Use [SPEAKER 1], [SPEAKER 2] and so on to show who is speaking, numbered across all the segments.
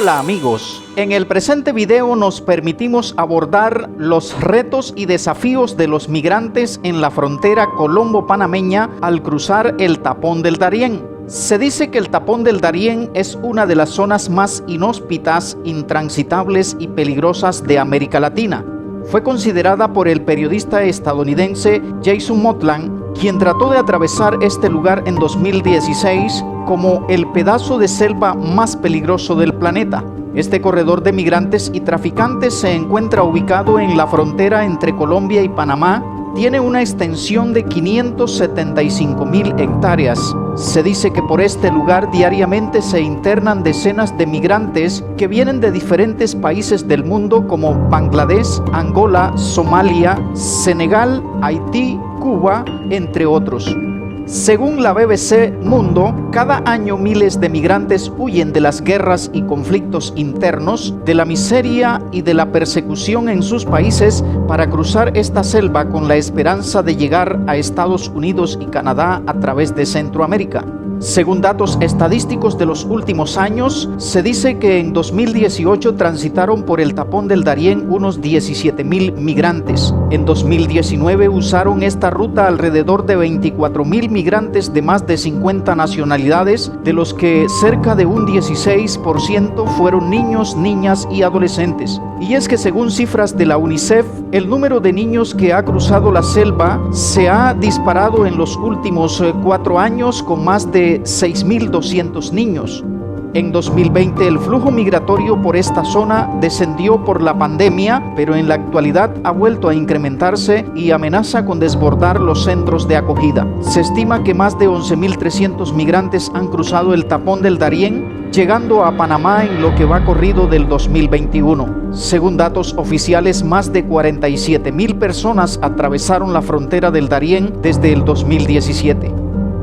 [SPEAKER 1] Hola amigos, en el presente video nos permitimos abordar los retos y desafíos de los migrantes en la frontera colombo-panameña al cruzar el Tapón del Darién. Se dice que el Tapón del Darién es una de las zonas más inhóspitas, intransitables y peligrosas de América Latina. Fue considerada por el periodista estadounidense Jason Motlagh, quien trató de atravesar este lugar en 2016 como el pedazo de selva más peligroso del planeta. Este corredor de migrantes y traficantes se encuentra ubicado en la frontera entre Colombia y Panamá. Tiene una extensión de 575.000 hectáreas. Se dice que por este lugar diariamente se internan decenas de migrantes que vienen de diferentes países del mundo como Bangladesh, Angola, Somalia, Senegal, Haití, Cuba, entre otros. Según la BBC Mundo, cada año miles de migrantes huyen de las guerras y conflictos internos, de la miseria y de la persecución en sus países para cruzar esta selva con la esperanza de llegar a Estados Unidos y Canadá a través de Centroamérica. Según datos estadísticos de los últimos años, se dice que en 2018 transitaron por el Tapón del Darién unos 17.000 migrantes. En 2019 usaron esta ruta alrededor de 24.000 migrantes de más de 50 nacionalidades, de los que cerca de un 16% fueron niños, niñas y adolescentes. Y es que según cifras de la UNICEF, el número de niños que ha cruzado la selva se ha disparado en los últimos 4 años con más de 6.200 niños. En 2020 el flujo migratorio por esta zona descendió por la pandemia, pero en la actualidad ha vuelto a incrementarse y amenaza con desbordar los centros de acogida. Se estima que más de 11.300 migrantes han cruzado el Tapón del Darién, llegando a Panamá en lo que va corrido del 2021. Según datos oficiales, más de 47.000 personas atravesaron la frontera del Darién desde el 2017.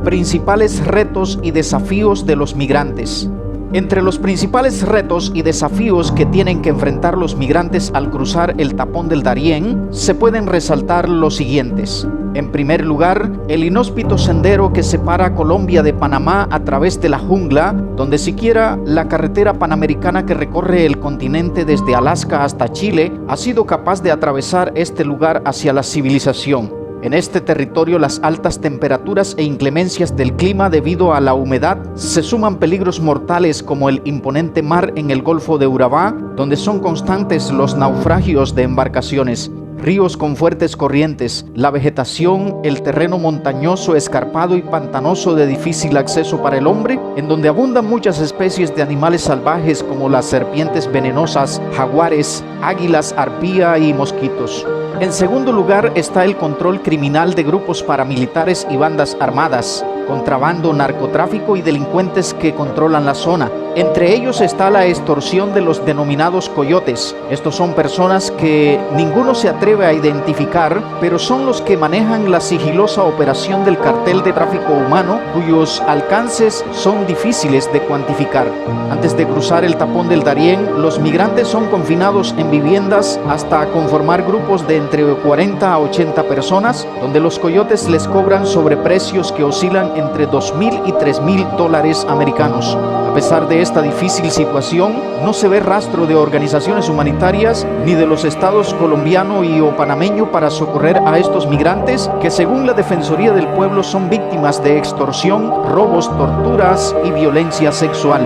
[SPEAKER 1] Principales retos y desafíos de los migrantes. Entre los principales retos y desafíos que tienen que enfrentar los migrantes al cruzar el Tapón del Darién, se pueden resaltar los siguientes. En primer lugar, el inhóspito sendero que separa Colombia de Panamá a través de la jungla, donde siquiera la carretera panamericana que recorre el continente desde Alaska hasta Chile ha sido capaz de atravesar este lugar hacia la civilización. En este territorio las altas temperaturas e inclemencias del clima debido a la humedad se suman peligros mortales como el imponente mar en el Golfo de Urabá, donde son constantes los naufragios de embarcaciones, ríos con fuertes corrientes, la vegetación, el terreno montañoso, escarpado y pantanoso de difícil acceso para el hombre, en donde abundan muchas especies de animales salvajes como las serpientes venenosas, jaguares, águilas, arpía y mosquitos. En segundo lugar está el control criminal de grupos paramilitares y bandas armadas, contrabando, narcotráfico y delincuentes que controlan la zona. Entre ellos está la extorsión de los denominados coyotes. Estos son personas que ninguno se atreve a identificar, pero son los que manejan la sigilosa operación del cartel de tráfico humano, cuyos alcances son difíciles de cuantificar. Antes de cruzar el Tapón del Darién, los migrantes son confinados en viviendas hasta conformar grupos de entre 40 a 80 personas, donde los coyotes les cobran sobreprecios que oscilan entre $2.000 y $3.000 americanos. A pesar de esta difícil situación, no se ve rastro de organizaciones humanitarias ni de los estados colombiano y o panameño para socorrer a estos migrantes que, según la Defensoría del Pueblo, son víctimas de extorsión, robos, torturas y violencia sexual.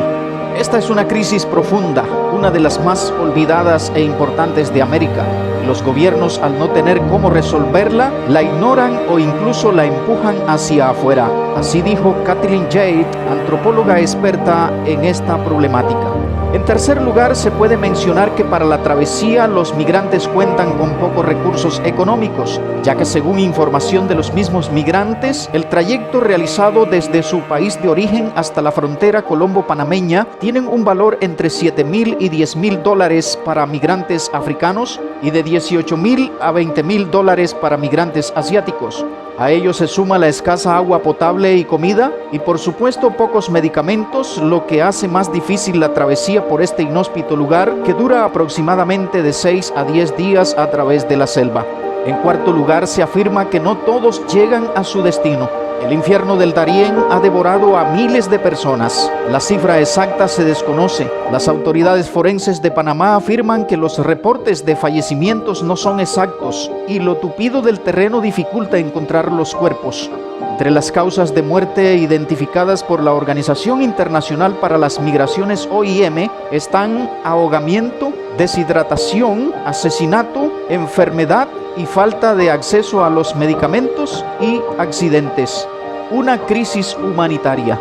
[SPEAKER 1] Esta es una crisis profunda, una de las más olvidadas e importantes de América. Los gobiernos, al no tener cómo resolverla, la ignoran o incluso la empujan hacia afuera. Así dijo Kathleen Jade, antropóloga experta en esta problemática. En tercer lugar, se puede mencionar que para la travesía los migrantes cuentan con pocos recursos económicos, ya que según información de los mismos migrantes, el trayecto realizado desde su país de origen hasta la frontera colombo-panameña tienen un valor entre $7.000 y $10.000 para migrantes africanos y de $18.000 a $20.000 para migrantes asiáticos. A ello se suma la escasa agua potable y comida y por supuesto pocos medicamentos, lo que hace más difícil la travesía por este inhóspito lugar que dura aproximadamente de 6 a 10 días a través de la selva. En cuarto lugar, se afirma que no todos llegan a su destino. El infierno del Darién ha devorado a miles de personas. La cifra exacta se desconoce. Las autoridades forenses de Panamá afirman que los reportes de fallecimientos no son exactos y lo tupido del terreno dificulta encontrar los cuerpos. Entre las causas de muerte identificadas por la Organización Internacional para las Migraciones OIM están ahogamiento, deshidratación, asesinato, enfermedad y falta de acceso a los medicamentos y accidentes. Una crisis humanitaria.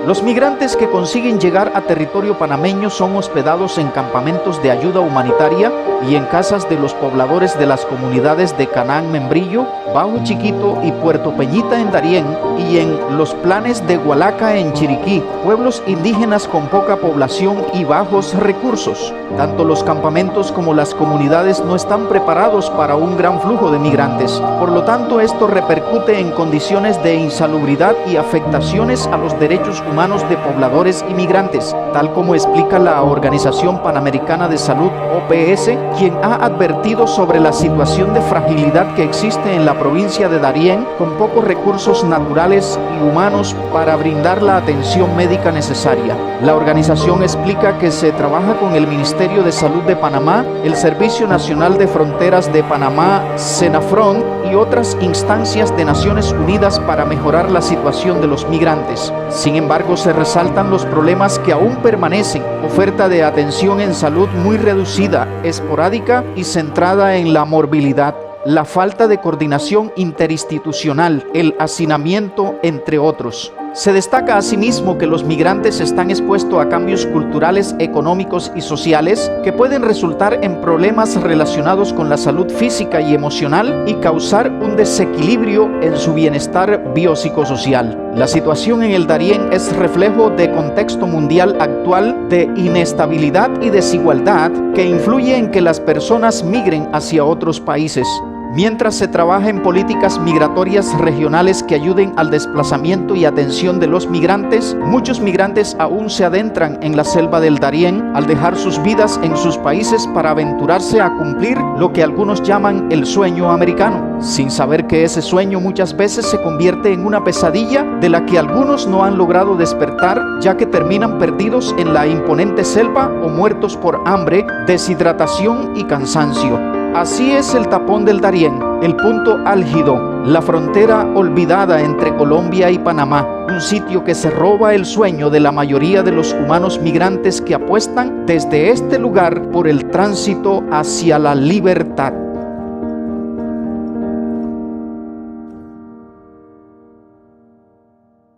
[SPEAKER 1] Los migrantes que consiguen llegar a territorio panameño son hospedados en campamentos de ayuda humanitaria y en casas de los pobladores de las comunidades de Canaán Membrillo, Bajo Chiquito y Puerto Peñita en Darién, y en los planes de Hualaca en Chiriquí, pueblos indígenas con poca población y bajos recursos. Tanto los campamentos como las comunidades no están preparados para un gran flujo de migrantes. Por lo tanto, esto repercute en condiciones de insalubridad y afectaciones a los derechos humanos de pobladores y migrantes, tal como explica la Organización Panamericana de Salud, OPS, quien ha advertido sobre la situación de fragilidad que existe en la provincia de Darién, con pocos recursos naturales y humanos para brindar la atención médica necesaria. La organización explica que se trabaja con el Ministerio de Salud de Panamá, el Servicio Nacional de Fronteras de Panamá, Senafront, y otras instancias de Naciones Unidas para mejorar la situación de los migrantes. Sin embargo, se resaltan los problemas que aún permanecen: oferta de atención en salud muy reducida, esporádica y centrada en la morbilidad, la falta de coordinación interinstitucional, el hacinamiento, entre otros. Se destaca asimismo que los migrantes están expuestos a cambios culturales, económicos y sociales que pueden resultar en problemas relacionados con la salud física y emocional y causar un desequilibrio en su bienestar biopsicosocial. La situación en el Darién es reflejo de contexto mundial actual de inestabilidad y desigualdad que influye en que las personas migren hacia otros países. Mientras se trabaja en políticas migratorias regionales que ayuden al desplazamiento y atención de los migrantes, muchos migrantes aún se adentran en la selva del Darién al dejar sus vidas en sus países para aventurarse a cumplir lo que algunos llaman el sueño americano, sin saber que ese sueño muchas veces se convierte en una pesadilla de la que algunos no han logrado despertar, ya que terminan perdidos en la imponente selva o muertos por hambre, deshidratación y cansancio. Así es el tapón del Darién, el punto álgido, la frontera olvidada entre Colombia y Panamá, un sitio que se roba el sueño de la mayoría de los humanos migrantes que apuestan desde este lugar por el tránsito hacia la libertad.